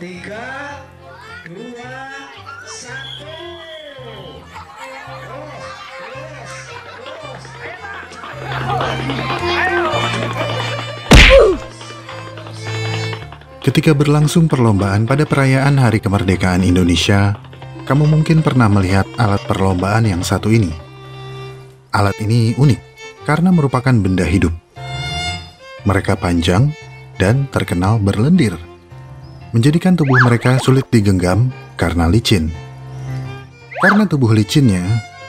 3, 2, 1. Ketika berlangsung perlombaan pada perayaan Hari Kemerdekaan Indonesia, kamu mungkin pernah melihat alat perlombaan yang satu ini. Alat ini unik karena merupakan benda hidup. Mereka panjang dan terkenal berlendir, menjadikan tubuh mereka sulit digenggam karena licin. Karena tubuh licinnya,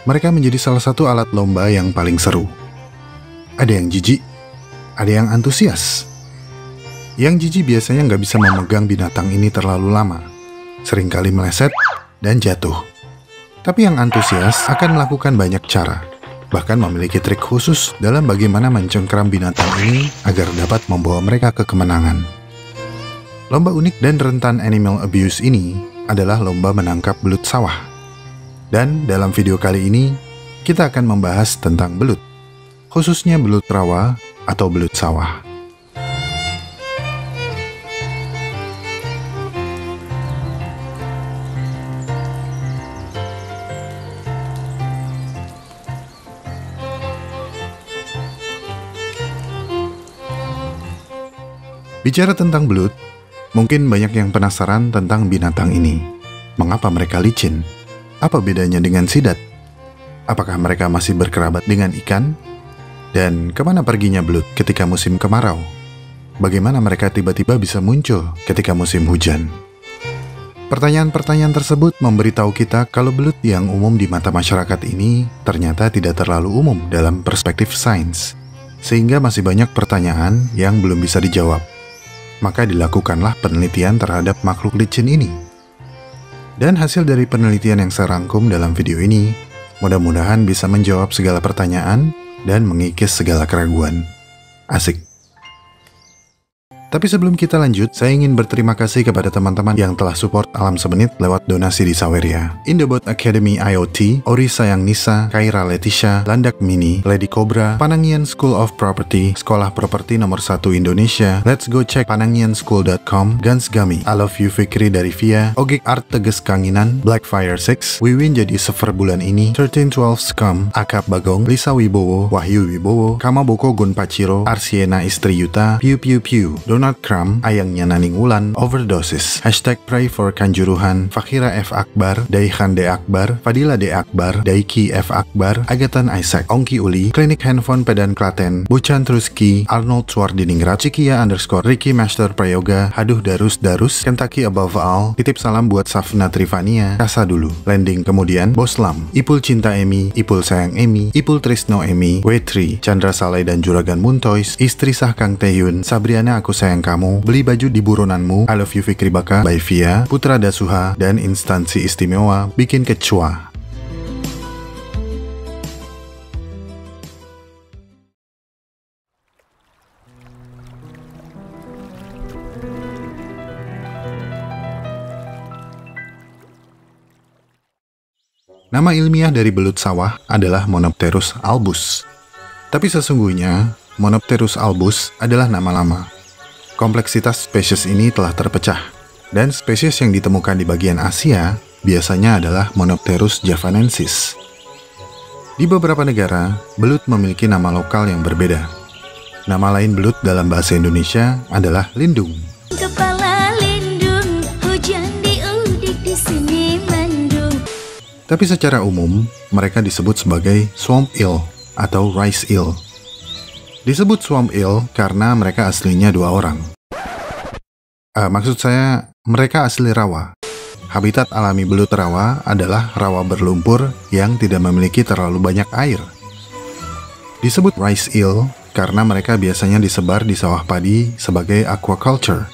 mereka menjadi salah satu alat lomba yang paling seru. Ada yang jijik, ada yang antusias. Yang jijik biasanya nggak bisa memegang binatang ini terlalu lama, seringkali meleset dan jatuh. Tapi yang antusias akan melakukan banyak cara, bahkan memiliki trik khusus dalam bagaimana mencengkram binatang ini agar dapat membawa mereka ke kemenangan. Lomba unik dan rentan animal abuse ini adalah lomba menangkap belut sawah. Dan dalam video kali ini, kita akan membahas tentang belut, khususnya belut rawa atau belut sawah. Bicara tentang belut, mungkin banyak yang penasaran tentang binatang ini. Mengapa mereka licin? Apa bedanya dengan sidat? Apakah mereka masih berkerabat dengan ikan? Dan kemana perginya belut ketika musim kemarau? Bagaimana mereka tiba-tiba bisa muncul ketika musim hujan? Pertanyaan-pertanyaan tersebut memberitahu kita kalau belut yang umum di mata masyarakat ini ternyata tidak terlalu umum dalam perspektif sains, sehingga masih banyak pertanyaan yang belum bisa dijawab. Maka dilakukanlah penelitian terhadap makhluk licin ini. Dan hasil dari penelitian yang saya rangkum dalam video ini, mudah-mudahan bisa menjawab segala pertanyaan dan mengikis segala keraguan. Asik. Tapi sebelum kita lanjut, saya ingin berterima kasih kepada teman-teman yang telah support Alam Semenit lewat donasi di Saweria. Indobot Academy IoT, Ori Sayang Nisa, Kaira Leticia, Landak Mini, Lady Cobra, Panangian School of Property, Sekolah Properti nomor 1 Indonesia, Let's Go Check Panangianschool.com, Gans Gami, I Love You Fikri dari Via, Ogik Art Teges Kanginan, Blackfire 6, Wiwin jadi server bulan ini, 1312 Scum, Akap Bagong, Lisa Wibowo, Wahyu Wibowo, Kamaboko Gunpachiro, Arsiena Istri Yuta, Piu Piu Piu, Donald Kram, Ayangnya Naning Wulan, Overdosis, Hashtag Pray for Kanjuruhan, Fakhira F. Akbar, Daihan D. Akbar, Fadila D. Akbar, Daiki F. Akbar, Agatan Isaac, Ongki Uli, Klinik Handphone Pedan Klaten, Buchan Truski, Arnold Swardiningrat, Cikia _ Ricky Master Prayoga, Haduh Darus Darus, Kentucky Above All, titip salam buat Safna Trivania, Kasa dulu, landing kemudian, Boslam, Ipul Cinta Emi, Ipul Sayang Emi, Ipul Trisno Emi, W3, Chandra Saleh dan Juragan Muntois, Istri Sah Kang Taehyun, Sabriana Aku Sayang Kamu, Beli Baju di Buronanmu, I Love You Fikri Baka, by Via, Putra Dasuha, dan instansi istimewa Bikin Kecua. Nama ilmiah dari belut sawah adalah Monopterus albus. Tapi sesungguhnya, Monopterus albus adalah nama lama. Kompleksitas spesies ini telah terpecah, dan spesies yang ditemukan di bagian Asia biasanya adalah Monopterus javanensis. Di beberapa negara, belut memiliki nama lokal yang berbeda. Nama lain belut dalam bahasa Indonesia adalah lindung. Kepala lindung, hujan diudik di sini mendung. Tapi secara umum, mereka disebut sebagai swamp eel atau rice eel. Disebut swamp eel karena mereka aslinya dua orang. Maksud saya, mereka asli rawa. Habitat alami belut rawa adalah rawa berlumpur yang tidak memiliki terlalu banyak air. Disebut rice eel karena mereka biasanya disebar di sawah padi sebagai aquaculture.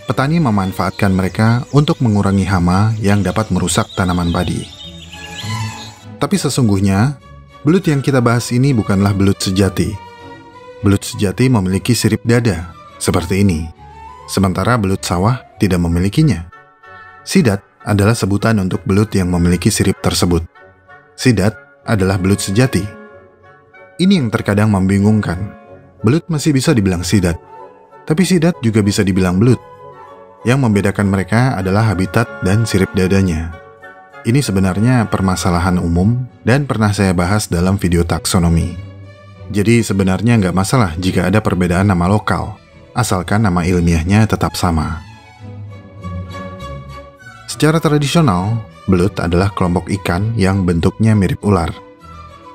Petani memanfaatkan mereka untuk mengurangi hama yang dapat merusak tanaman padi. Tapi sesungguhnya, belut yang kita bahas ini bukanlah belut sejati. Belut sejati memiliki sirip dada, seperti ini. Sementara belut sawah tidak memilikinya. Sidat adalah sebutan untuk belut yang memiliki sirip tersebut. Sidat adalah belut sejati. Ini yang terkadang membingungkan. Belut masih bisa dibilang sidat, tapi sidat juga bisa dibilang belut. Yang membedakan mereka adalah habitat dan sirip dadanya. Ini sebenarnya permasalahan umum dan pernah saya bahas dalam video taksonomi. Jadi sebenarnya nggak masalah jika ada perbedaan nama lokal, asalkan nama ilmiahnya tetap sama. Secara tradisional, belut adalah kelompok ikan yang bentuknya mirip ular.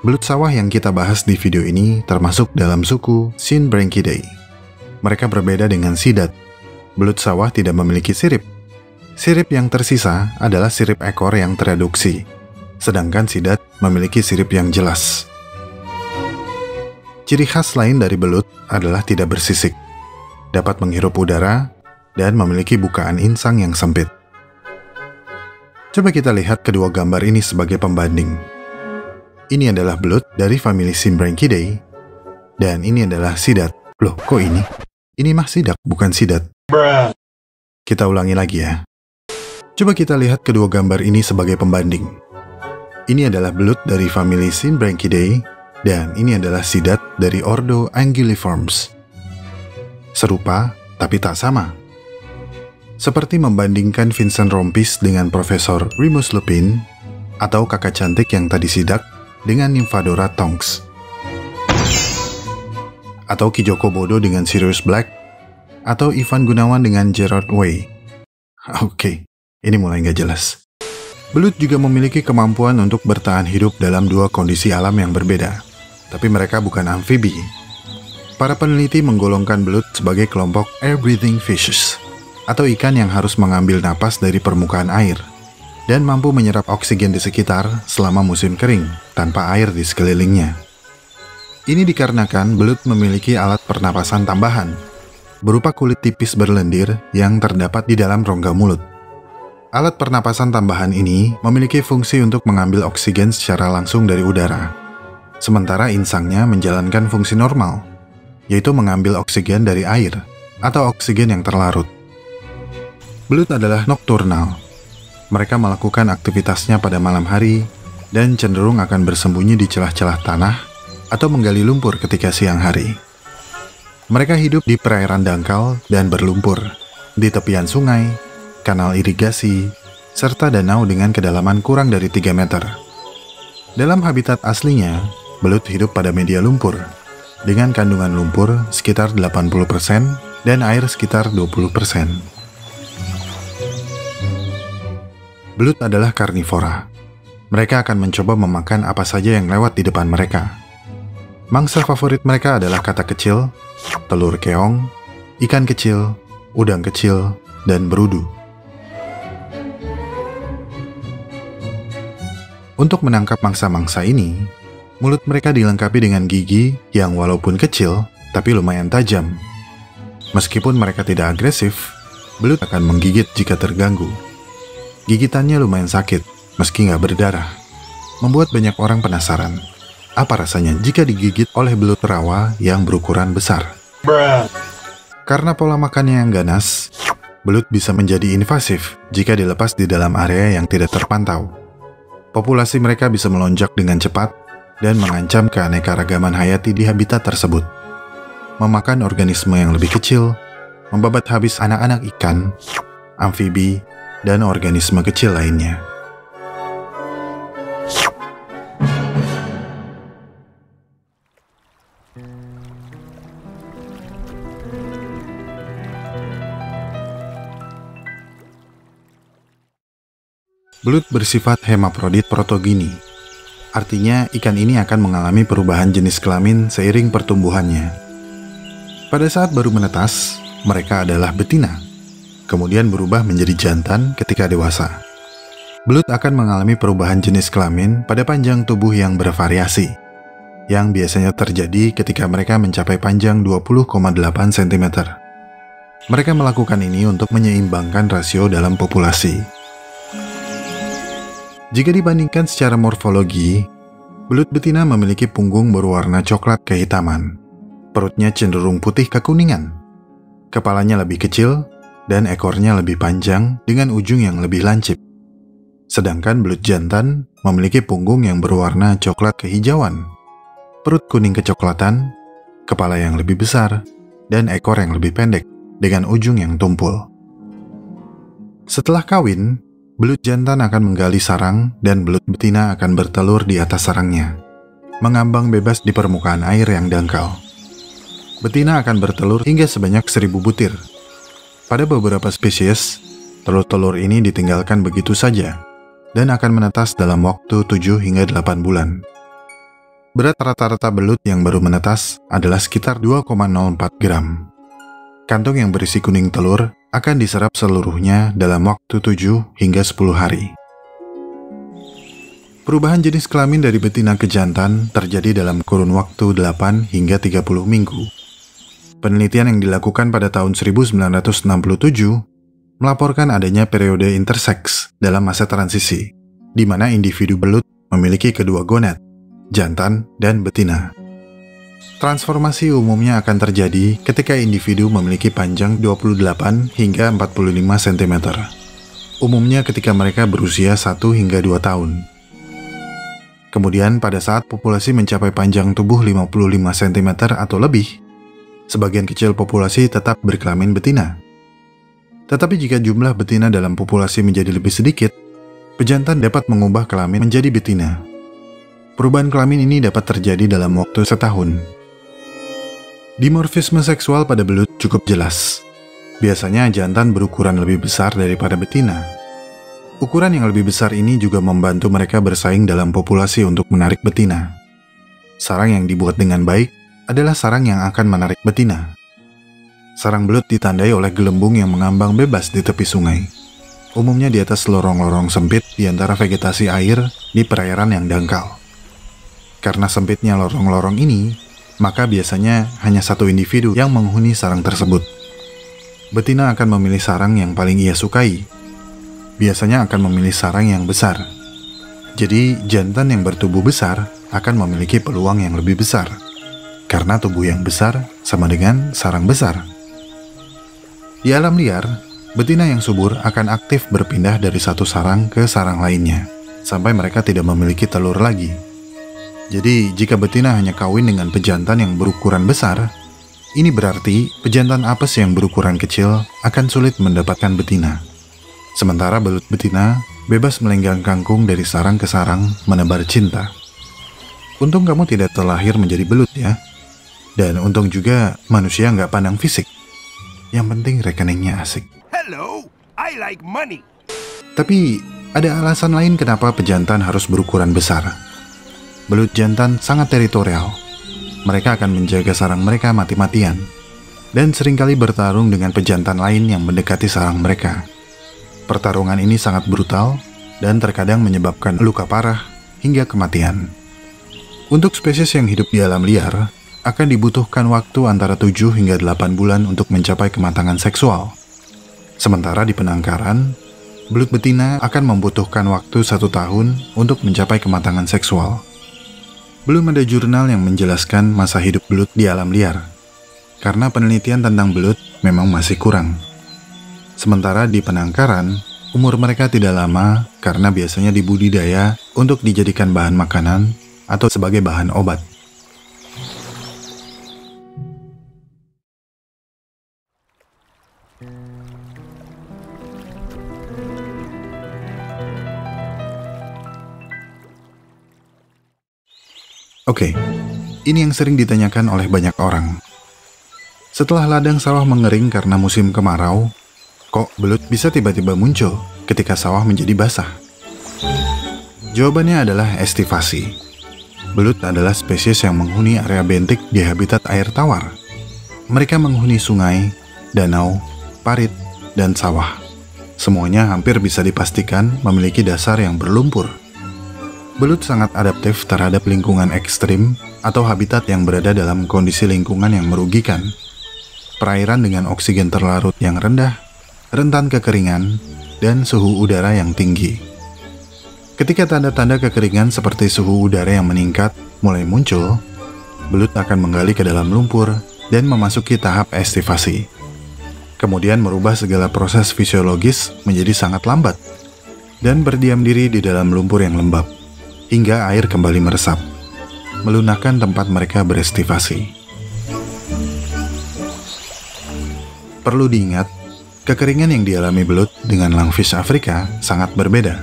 Belut sawah yang kita bahas di video ini termasuk dalam suku Synbranchidae. Mereka berbeda dengan sidat. Belut sawah tidak memiliki sirip. Sirip yang tersisa adalah sirip ekor yang tereduksi, sedangkan sidat memiliki sirip yang jelas. Ciri khas lain dari belut adalah tidak bersisik, dapat menghirup udara, dan memiliki bukaan insang yang sempit. Coba kita lihat kedua gambar ini sebagai pembanding. Ini adalah belut dari famili Synbranchidae, dan ini adalah sidat. Loh, kok ini? Ini mah sidak, bukan sidat. Kita ulangi lagi ya. Coba kita lihat kedua gambar ini sebagai pembanding. Ini adalah belut dari famili Synbranchidae, dan ini adalah sidat dari ordo Anguilliformes. Serupa, tapi tak sama. Seperti membandingkan Vincent Rompis dengan Profesor Remus Lupin, atau kakak cantik yang tadi sidak dengan Nymphadora tonks, atau Ki Joko Bodo dengan Sirius Black, atau Ivan Gunawan dengan Gerard Way. Oke, ini mulai nggak jelas. Belut juga memiliki kemampuan untuk bertahan hidup dalam dua kondisi alam yang berbeda, tapi mereka bukan amfibi. Para peneliti menggolongkan belut sebagai kelompok air-breathing fishes, atau ikan yang harus mengambil napas dari permukaan air, dan mampu menyerap oksigen di sekitar selama musim kering, tanpa air di sekelilingnya. Ini dikarenakan belut memiliki alat pernapasan tambahan, berupa kulit tipis berlendir yang terdapat di dalam rongga mulut. Alat pernapasan tambahan ini memiliki fungsi untuk mengambil oksigen secara langsung dari udara, sementara insangnya menjalankan fungsi normal, yaitu mengambil oksigen dari air atau oksigen yang terlarut. Belut adalah nokturnal. Mereka melakukan aktivitasnya pada malam hari dan cenderung akan bersembunyi di celah-celah tanah atau menggali lumpur ketika siang hari. Mereka hidup di perairan dangkal dan berlumpur, di tepian sungai, kanal irigasi, serta danau dengan kedalaman kurang dari 3 meter. Dalam habitat aslinya, belut hidup pada media lumpur, dengan kandungan lumpur sekitar 80% dan air sekitar 20%. Belut adalah karnivora. Mereka akan mencoba memakan apa saja yang lewat di depan mereka. Mangsa favorit mereka adalah katak kecil, telur keong, ikan kecil, udang kecil, dan berudu. Untuk menangkap mangsa-mangsa ini, mulut mereka dilengkapi dengan gigi yang walaupun kecil, tapi lumayan tajam. Meskipun mereka tidak agresif, belut akan menggigit jika terganggu. Gigitannya lumayan sakit, meski nggak berdarah, membuat banyak orang penasaran. Apa rasanya jika digigit oleh belut rawa yang berukuran besar? Karena pola makannya yang ganas, belut bisa menjadi invasif jika dilepas di dalam area yang tidak terpantau. Populasi mereka bisa melonjak dengan cepat dan mengancam keanekaragaman hayati di habitat tersebut. Memakan organisme yang lebih kecil, membabat habis anak-anak ikan, amfibi, dan organisme kecil lainnya. Belut bersifat hemaprodit protogini. Artinya, ikan ini akan mengalami perubahan jenis kelamin seiring pertumbuhannya. Pada saat baru menetas, mereka adalah betina, kemudian berubah menjadi jantan ketika dewasa. Belut akan mengalami perubahan jenis kelamin pada panjang tubuh yang bervariasi, yang biasanya terjadi ketika mereka mencapai panjang 20,8 cm. Mereka melakukan ini untuk menyeimbangkan rasio dalam populasi. Jika dibandingkan secara morfologi, belut betina memiliki punggung berwarna coklat kehitaman. Perutnya cenderung putih kekuningan. Kepalanya lebih kecil dan ekornya lebih panjang dengan ujung yang lebih lancip. Sedangkan belut jantan memiliki punggung yang berwarna coklat kehijauan, perut kuning kecoklatan, kepala yang lebih besar, dan ekor yang lebih pendek dengan ujung yang tumpul. Setelah kawin, belut jantan akan menggali sarang dan belut betina akan bertelur di atas sarangnya, mengambang bebas di permukaan air yang dangkal. Betina akan bertelur hingga sebanyak 1000 butir. Pada beberapa spesies, telur-telur ini ditinggalkan begitu saja dan akan menetas dalam waktu 7 hingga 8 bulan. Berat rata-rata belut yang baru menetas adalah sekitar 2,04 gram. Kantung yang berisi kuning telur akan diserap seluruhnya dalam waktu 7 hingga 10 hari. Perubahan jenis kelamin dari betina ke jantan terjadi dalam kurun waktu 8 hingga 30 minggu. Penelitian yang dilakukan pada tahun 1967 melaporkan adanya periode interseks dalam masa transisi, di mana individu belut memiliki kedua gonad, jantan dan betina. Transformasi umumnya akan terjadi ketika individu memiliki panjang 28 hingga 45 cm. Umumnya ketika mereka berusia 1 hingga 2 tahun. Kemudian pada saat populasi mencapai panjang tubuh 55 cm atau lebih, sebagian kecil populasi tetap berkelamin betina. Tetapi jika jumlah betina dalam populasi menjadi lebih sedikit, pejantan dapat mengubah kelamin menjadi betina. Perubahan kelamin ini dapat terjadi dalam waktu setahun. Dimorfisme seksual pada belut cukup jelas. Biasanya jantan berukuran lebih besar daripada betina. Ukuran yang lebih besar ini juga membantu mereka bersaing dalam populasi untuk menarik betina. Sarang yang dibuat dengan baik adalah sarang yang akan menarik betina. Sarang belut ditandai oleh gelembung yang mengambang bebas di tepi sungai. Umumnya di atas lorong-lorong sempit di antara vegetasi air di perairan yang dangkal. Karena sempitnya lorong-lorong ini, maka biasanya hanya satu individu yang menghuni sarang tersebut. Betina akan memilih sarang yang paling ia sukai. Biasanya akan memilih sarang yang besar. Jadi, jantan yang bertubuh besar akan memiliki peluang yang lebih besar. Karena tubuh yang besar sama dengan sarang besar. Di alam liar, betina yang subur akan aktif berpindah dari satu sarang ke sarang lainnya, sampai mereka tidak memiliki telur lagi. Jadi, jika betina hanya kawin dengan pejantan yang berukuran besar, ini berarti pejantan apes yang berukuran kecil akan sulit mendapatkan betina. Sementara belut betina bebas melenggang kangkung dari sarang ke sarang menebar cinta. Untung kamu tidak terlahir menjadi belut ya. Dan untung juga manusia nggak pandang fisik. Yang penting rekeningnya asik. Hello, I like money. Tapi ada alasan lain kenapa pejantan harus berukuran besar. Belut jantan sangat teritorial. Mereka akan menjaga sarang mereka mati-matian. Dan seringkali bertarung dengan pejantan lain yang mendekati sarang mereka. Pertarungan ini sangat brutal dan terkadang menyebabkan luka parah hingga kematian. Untuk spesies yang hidup di alam liar, akan dibutuhkan waktu antara 7 hingga 8 bulan untuk mencapai kematangan seksual. Sementara di penangkaran, belut betina akan membutuhkan waktu 1 tahun untuk mencapai kematangan seksual. Belum ada jurnal yang menjelaskan masa hidup belut di alam liar, karena penelitian tentang belut memang masih kurang. Sementara di penangkaran, umur mereka tidak lama karena biasanya dibudidaya untuk dijadikan bahan makanan atau sebagai bahan obat. Oke, ini yang sering ditanyakan oleh banyak orang. Setelah ladang sawah mengering karena musim kemarau, kok belut bisa tiba-tiba muncul ketika sawah menjadi basah? Jawabannya adalah estivasi. Belut adalah spesies yang menghuni area bentik di habitat air tawar. Mereka menghuni sungai, danau, parit, dan sawah. Semuanya hampir bisa dipastikan memiliki dasar yang berlumpur. Belut sangat adaptif terhadap lingkungan ekstrim atau habitat yang berada dalam kondisi lingkungan yang merugikan. Perairan dengan oksigen terlarut yang rendah, rentan kekeringan, dan suhu udara yang tinggi. Ketika tanda-tanda kekeringan seperti suhu udara yang meningkat mulai muncul, belut akan menggali ke dalam lumpur dan memasuki tahap estivasi. Kemudian merubah segala proses fisiologis menjadi sangat lambat dan berdiam diri di dalam lumpur yang lembab, hingga air kembali meresap, melunakkan tempat mereka berestivasi. Perlu diingat, Kekeringan yang dialami belut dengan langfish Afrika sangat berbeda.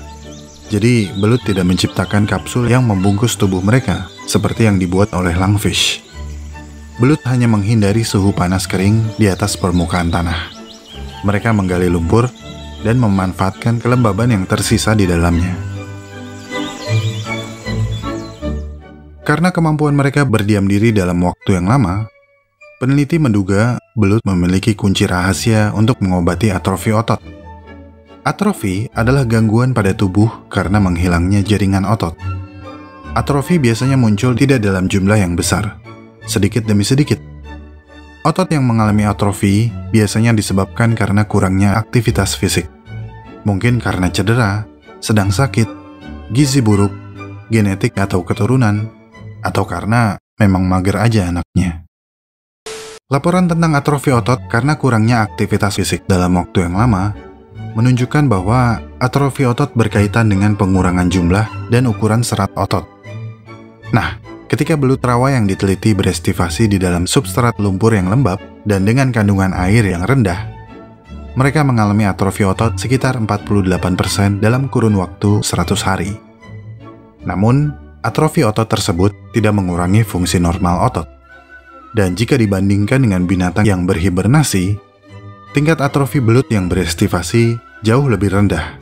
Jadi, belut tidak menciptakan kapsul yang membungkus tubuh mereka seperti yang dibuat oleh langfish. Belut hanya menghindari suhu panas kering di atas permukaan tanah. Mereka menggali lumpur dan memanfaatkan kelembaban yang tersisa di dalamnya. Karena kemampuan mereka berdiam diri dalam waktu yang lama, peneliti menduga belut memiliki kunci rahasia untuk mengobati atrofi otot. Atrofi adalah gangguan pada tubuh karena menghilangnya jaringan otot. Atrofi biasanya muncul tidak dalam jumlah yang besar, sedikit demi sedikit. Otot yang mengalami atrofi biasanya disebabkan karena kurangnya aktivitas fisik. Mungkin karena cedera, sedang sakit, gizi buruk, genetik atau keturunan, atau karena memang mager aja anaknya. Laporan tentang atrofi otot karena kurangnya aktivitas fisik dalam waktu yang lama menunjukkan bahwa atrofi otot berkaitan dengan pengurangan jumlah dan ukuran serat otot. Nah, ketika belut rawa yang diteliti berestivasi di dalam substrat lumpur yang lembab dan dengan kandungan air yang rendah, mereka mengalami atrofi otot sekitar 48% dalam kurun waktu 100 hari. Namun, atrofi otot tersebut tidak mengurangi fungsi normal otot. Dan jika dibandingkan dengan binatang yang berhibernasi, tingkat atrofi belut yang berestivasi jauh lebih rendah.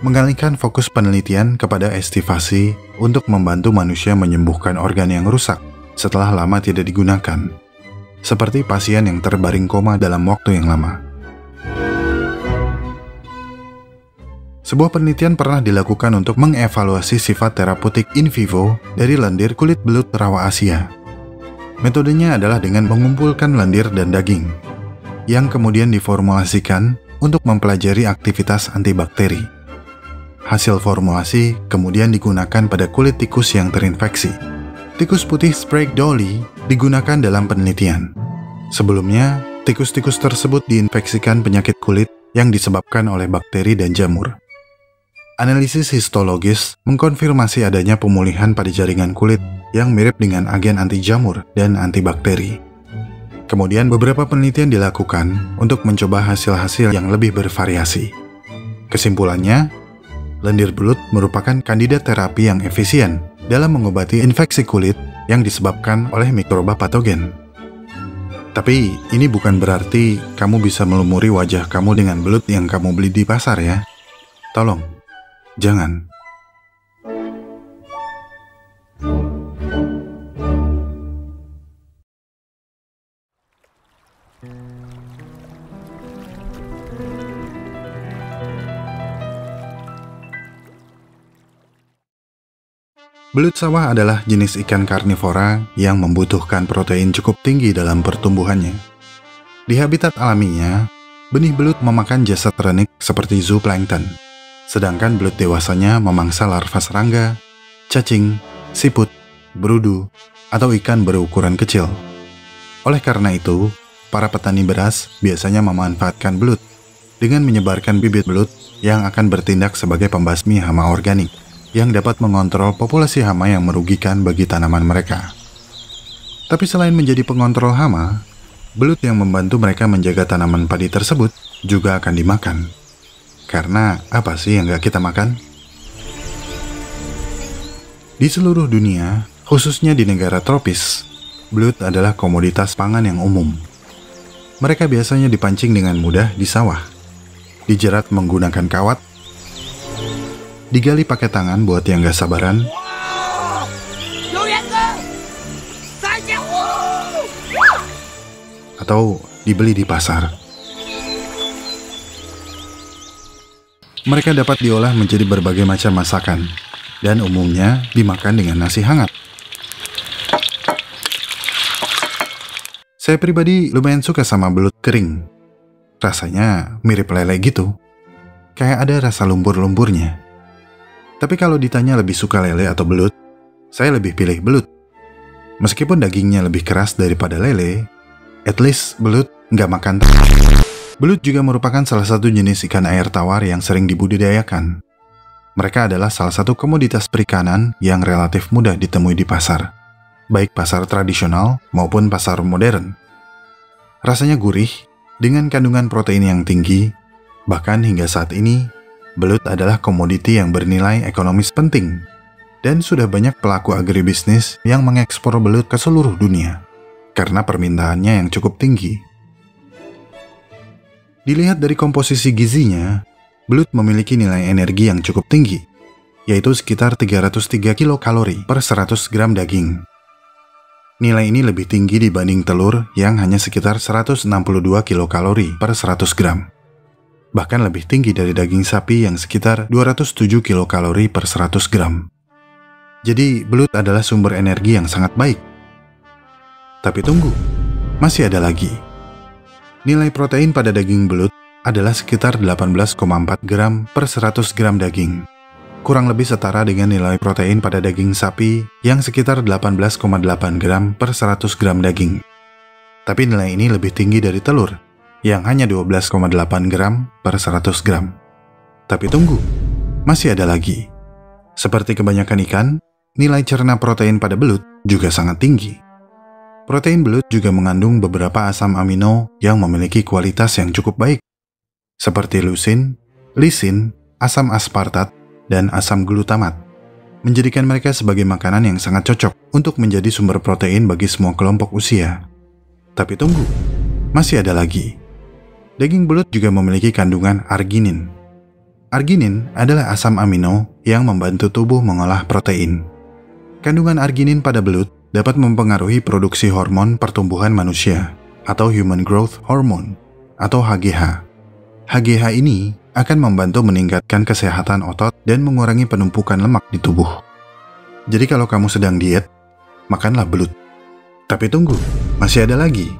Mengalihkan fokus penelitian kepada estivasi untuk membantu manusia menyembuhkan organ yang rusak setelah lama tidak digunakan, seperti pasien yang terbaring koma dalam waktu yang lama. Sebuah penelitian pernah dilakukan untuk mengevaluasi sifat terapeutik in vivo dari lendir kulit belut rawa Asia. Metodenya adalah dengan mengumpulkan lendir dan daging, yang kemudian diformulasikan untuk mempelajari aktivitas antibakteri. Hasil formulasi kemudian digunakan pada kulit tikus yang terinfeksi. Tikus putih Sprague Dawley digunakan dalam penelitian. Sebelumnya, tikus-tikus tersebut diinfeksikan penyakit kulit yang disebabkan oleh bakteri dan jamur. Analisis histologis mengkonfirmasi adanya pemulihan pada jaringan kulit yang mirip dengan agen anti jamur dan antibakteri. Kemudian beberapa penelitian dilakukan untuk mencoba hasil-hasil yang lebih bervariasi. Kesimpulannya, lendir belut merupakan kandidat terapi yang efisien dalam mengobati infeksi kulit yang disebabkan oleh mikroba patogen. Tapi ini bukan berarti kamu bisa melumuri wajah kamu dengan belut yang kamu beli di pasar ya. Tolong. Jangan. Belut sawah adalah jenis ikan karnivora yang membutuhkan protein cukup tinggi dalam pertumbuhannya. Di habitat alaminya, benih belut memakan jasad renik seperti zooplankton. Sedangkan belut dewasanya memangsa larva serangga, cacing, siput, berudu, atau ikan berukuran kecil. Oleh karena itu, para petani beras biasanya memanfaatkan belut dengan menyebarkan bibit belut yang akan bertindak sebagai pembasmi hama organik yang dapat mengontrol populasi hama yang merugikan bagi tanaman mereka. Tapi selain menjadi pengontrol hama, belut yang membantu mereka menjaga tanaman padi tersebut juga akan dimakan. Karena apa sih yang gak kita makan? Di seluruh dunia, khususnya di negara tropis, belut adalah komoditas pangan yang umum. Mereka biasanya dipancing dengan mudah di sawah, dijerat menggunakan kawat, digali pakai tangan buat yang gak sabaran, atau dibeli di pasar. Mereka dapat diolah menjadi berbagai macam masakan, dan umumnya dimakan dengan nasi hangat. Saya pribadi lumayan suka sama belut kering. Rasanya mirip lele gitu. Kayak ada rasa lumpur-lumpurnya. Tapi kalau ditanya lebih suka lele atau belut, saya lebih pilih belut. Meskipun dagingnya lebih keras daripada lele, at least belut nggak makan. Belut juga merupakan salah satu jenis ikan air tawar yang sering dibudidayakan. Mereka adalah salah satu komoditas perikanan yang relatif mudah ditemui di pasar, baik pasar tradisional maupun pasar modern. Rasanya gurih, Dengan kandungan protein yang tinggi, bahkan hingga saat ini, belut adalah komoditi yang bernilai ekonomis penting. Dan sudah banyak pelaku agribisnis yang mengekspor belut ke seluruh dunia karena permintaannya yang cukup tinggi. Dilihat dari komposisi gizinya, belut memiliki nilai energi yang cukup tinggi, yaitu sekitar 303 kilokalori per 100 gram daging. Nilai ini lebih tinggi dibanding telur yang hanya sekitar 162 kilokalori per 100 gram. Bahkan lebih tinggi dari daging sapi yang sekitar 207 kilokalori per 100 gram. Jadi, belut adalah sumber energi yang sangat baik. Tapi tunggu, masih ada lagi. Nilai protein pada daging belut adalah sekitar 18,4 gram per 100 gram daging. Kurang lebih setara dengan nilai protein pada daging sapi yang sekitar 18,8 gram per 100 gram daging. Tapi nilai ini lebih tinggi dari telur, yang hanya 12,8 gram per 100 gram. Tapi tunggu, masih ada lagi. Seperti kebanyakan ikan, nilai cerna protein pada belut juga sangat tinggi. Protein belut juga mengandung beberapa asam amino yang memiliki kualitas yang cukup baik, seperti leucin, lisin, asam aspartat, dan asam glutamat, menjadikan mereka sebagai makanan yang sangat cocok untuk menjadi sumber protein bagi semua kelompok usia. Tapi tunggu, masih ada lagi. Daging belut juga memiliki kandungan arginin. Arginin adalah asam amino yang membantu tubuh mengolah protein. Kandungan arginin pada belut dapat mempengaruhi produksi hormon pertumbuhan manusia atau Human Growth Hormone atau HGH. HGH ini akan membantu meningkatkan kesehatan otot dan mengurangi penumpukan lemak di tubuh. Jadi kalau kamu sedang diet, makanlah belut. Tapi tunggu, masih ada lagi.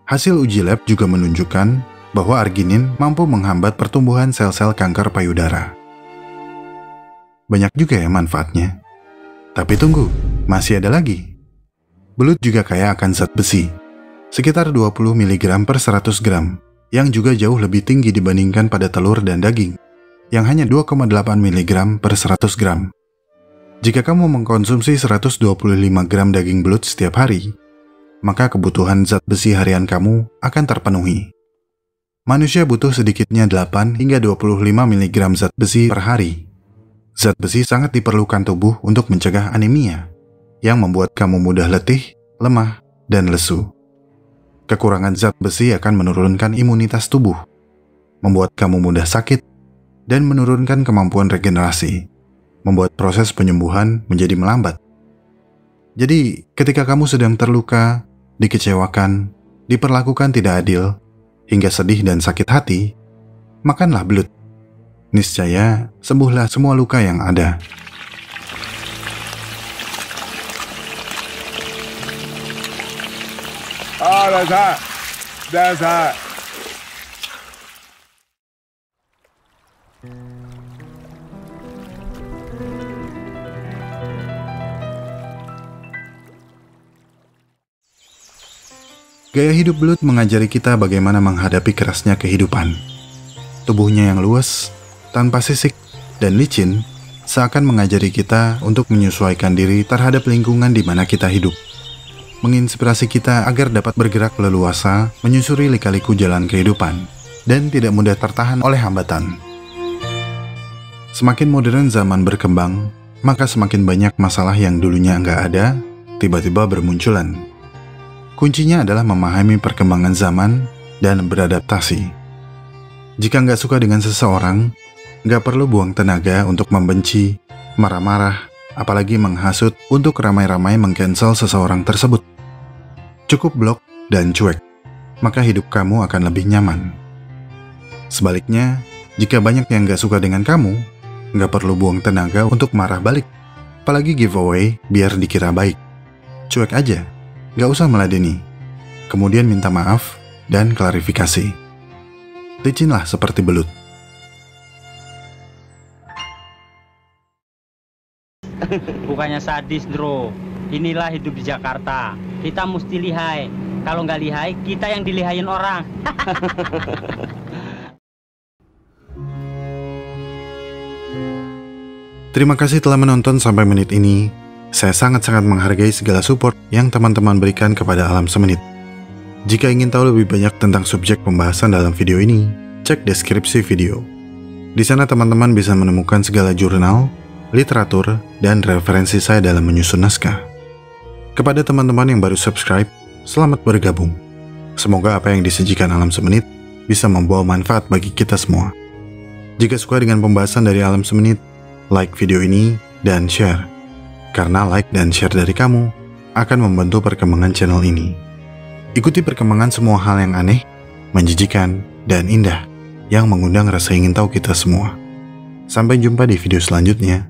Hasil uji lab juga menunjukkan bahwa arginin mampu menghambat pertumbuhan sel-sel kanker payudara. Banyak juga ya manfaatnya. Tapi tunggu, masih ada lagi. Belut juga kaya akan zat besi, sekitar 20 mg per 100 gram, yang juga jauh lebih tinggi dibandingkan pada telur dan daging, yang hanya 2,8 mg per 100 gram. Jika kamu mengkonsumsi 125 gram daging belut setiap hari, maka kebutuhan zat besi harian kamu akan terpenuhi. Manusia butuh sedikitnya 8 hingga 25 mg zat besi per hari. Zat besi sangat diperlukan tubuh untuk mencegah anemia, yang membuat kamu mudah letih, lemah, dan lesu. Kekurangan zat besi akan menurunkan imunitas tubuh, membuat kamu mudah sakit, dan menurunkan kemampuan regenerasi, membuat proses penyembuhan menjadi melambat. Jadi, ketika kamu sedang terluka, dikecewakan, diperlakukan tidak adil, hingga sedih dan sakit hati, makanlah belut. Niscaya sembuhlah semua luka yang ada. Oh, that's hot. That's hot. Gaya hidup belut mengajari kita bagaimana menghadapi kerasnya kehidupan. Tubuhnya yang luas, tanpa sisik, dan licin, seakan mengajari kita untuk menyesuaikan diri terhadap lingkungan di mana kita hidup. Menginspirasi kita agar dapat bergerak leluasa, menyusuri lika-liku jalan kehidupan, dan tidak mudah tertahan oleh hambatan. Semakin modern zaman berkembang, maka semakin banyak masalah yang dulunya nggak ada, tiba-tiba bermunculan. Kuncinya adalah memahami perkembangan zaman dan beradaptasi. Jika nggak suka dengan seseorang, nggak perlu buang tenaga untuk membenci, marah-marah, apalagi menghasut untuk ramai-ramai meng-cancel seseorang tersebut. Cukup blok dan cuek, maka hidup kamu akan lebih nyaman. Sebaliknya, jika banyak yang nggak suka dengan kamu, nggak perlu buang tenaga untuk marah balik, apalagi giveaway biar dikira baik. Cuek aja, nggak usah meladeni. Kemudian minta maaf dan klarifikasi. Licinlah seperti belut. Bukannya sadis, bro. Inilah hidup di Jakarta. Kita mesti lihai. Kalau nggak lihai, kita yang dilihain orang. Terima kasih telah menonton sampai menit ini. Saya sangat-sangat menghargai segala support yang teman-teman berikan kepada Alam Semenit. Jika ingin tahu lebih banyak tentang subjek pembahasan dalam video ini, cek deskripsi video. Di sana teman-teman bisa menemukan segala jurnal, literatur, dan referensi saya dalam menyusun naskah. Kepada teman-teman yang baru subscribe, selamat bergabung. Semoga apa yang disajikan Alam Semenit bisa membawa manfaat bagi kita semua. Jika suka dengan pembahasan dari Alam Semenit, like video ini dan share. Karena like dan share dari kamu akan membantu perkembangan channel ini. Ikuti perkembangan semua hal yang aneh, menjijikan, dan indah yang mengundang rasa ingin tahu kita semua. Sampai jumpa di video selanjutnya.